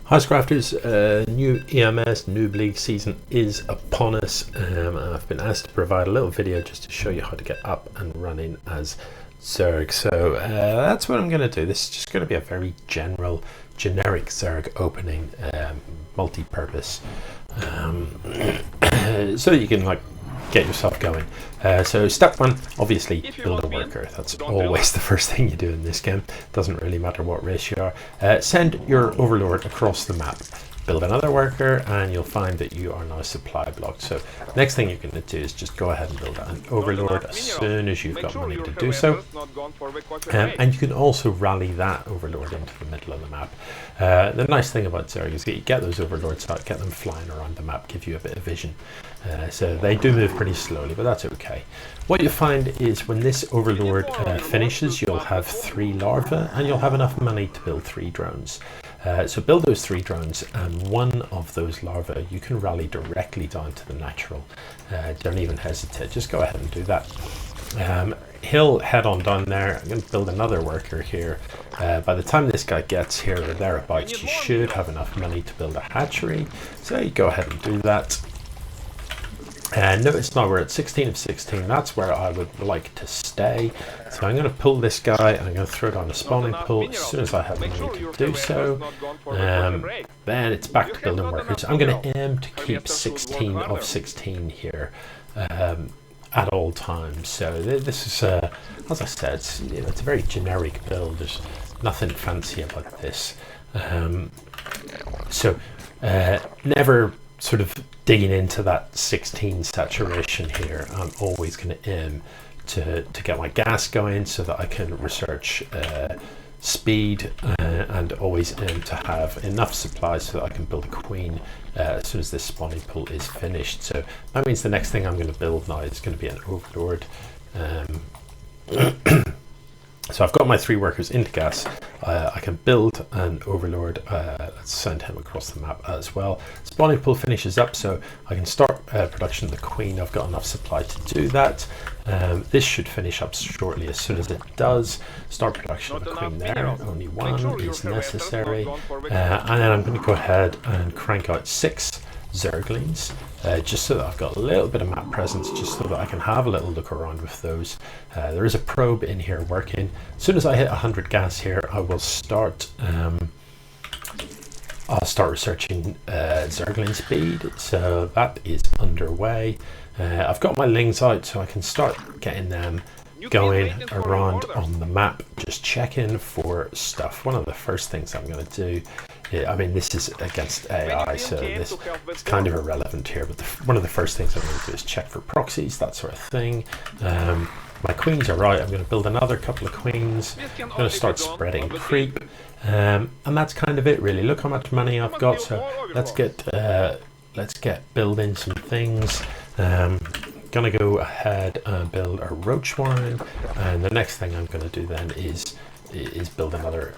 Hi Scrafters, new EMS Noob League season is upon us. I've been asked to provide a little video just to show you how to get up and running as Zerg. So that's what I'm going to do. This is just going to be a very generic Zerg opening, multi-purpose, so that you can get yourself going. So step one, obviously build a worker. That's always the first thing you do in this game. Doesn't really matter what race you are. Send your overlord across the map. Build another worker and you'll find that you are now supply blocked. So next thing you're going to do is just go ahead and build an overlord as soon as you've got money to do so. And you can also rally that overlord into the middle of the map. The nice thing about Zerg is that you get those overlords out, get them flying around the map, give you a bit of vision. So they do move pretty slowly, but that's okay. What you find is when this overlord finishes, you'll have 3 larvae and you'll have enough money to build 3 drones. So build those 3 drones, and one of those larvae you can rally directly down to the natural. Don't even hesitate, just go ahead and do that. He'll head on down there. I'm going to build another worker here. By the time this guy gets here or thereabouts, you should have enough money to build a hatchery. So you go ahead and do that. Notice now we're at 16 of 16. That's where I would like to stay. So I'm going to pull this guy and I'm going to throw it on a spawning pool as soon as I have money to do so. Then it's back to building workers. I'm going to aim to keep 16 of 16 here at all times. So this is, as I said, it's a very generic build. There's nothing fancy about this. Never sort of digging into that 16 saturation here. I'm always going to aim to get my gas going so that I can research speed, and always aim to have enough supplies so that I can build a queen as soon as this spawning pool is finished. So that means the next thing I'm going to build now is going to be an overlord. So I've got my 3 workers into gas. I can build an overlord. Let's send him across the map as well. Spawning pool finishes up, so I can start production of the queen. I've got enough supply to do that. This should finish up shortly. As soon as it does, start production of the queen there. Only 1 is necessary. And then I'm going to go ahead and crank out 6 Zerglings, just so that I've got a little bit of map presence, just so that I can have a little look around with those. There is a probe in here working. As soon as I hit 100 gas here, I will start researching Zergling speed, so that is underway. I've got my lings out so I can start getting them going around on the map, just checking for stuff. One of the first things I'm going to do, I mean, this is against AI, so this is kind of irrelevant here, but one of the first things I'm going to do is check for proxies, that sort of thing. My queens are right. I'm going to build another couple of queens. I'm going to start spreading creep, and that's kind of it really. Look how much money I've got, so let's get building some things. Gonna go ahead and build a roach wine, and the next thing I'm going to do then is build another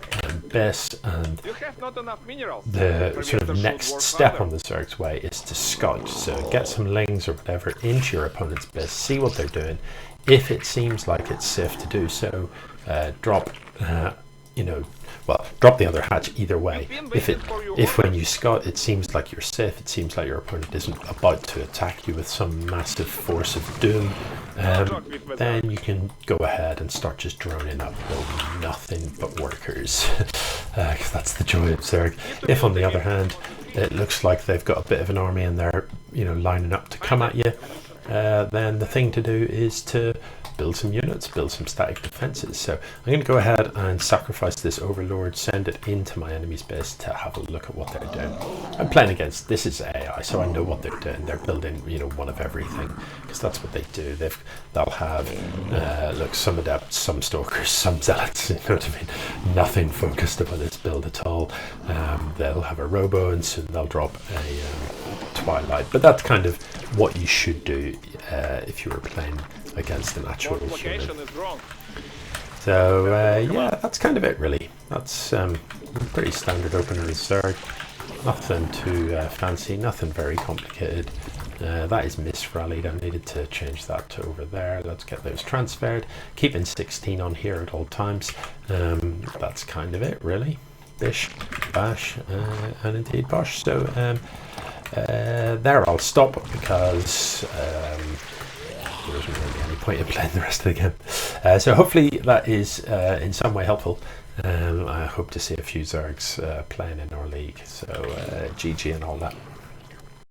base, and the sort of next step on the Zerg's way is to scout. So get some lings or whatever into your opponent's base, see what they're doing. If it seems like it's safe to do so, drop drop the other hatch either way. If when you scout it seems like you're safe, it seems like your opponent isn't about to attack you with some massive force of doom, then you can go ahead and start just droning up, building nothing but workers, because that's the joy of Zerg. If on the other hand it looks like they've got a bit of an army and they're lining up to come at you, then the thing to do is to build some units, build some static defenses. So I'm going to go ahead and sacrifice this overlord, send it into my enemy's base to have a look at what they're doing. I'm playing against, this is AI, so I know what they're doing. They're building, one of everything, because that's what they do. They'll have, look, some adepts, some stalkers, some zealots, you know what I mean? Nothing focused about this build at all. They'll have a robo, and soon they'll drop a twilight. But that's kind of what you should do if you were playing against an actual human. So yeah, that's kind of it really. That's pretty standard opener in Zerg. Nothing too fancy, nothing very complicated. That is misrallied. I needed to change that to over there. Let's get those transferred. Keeping 16 on here at all times. That's kind of it really. bish, bash, and indeed bosh. So there I'll stop, because there isn't really any point in playing the rest of the game. So hopefully that is in some way helpful. I hope to see a few Zergs playing in our league. So GG and all that.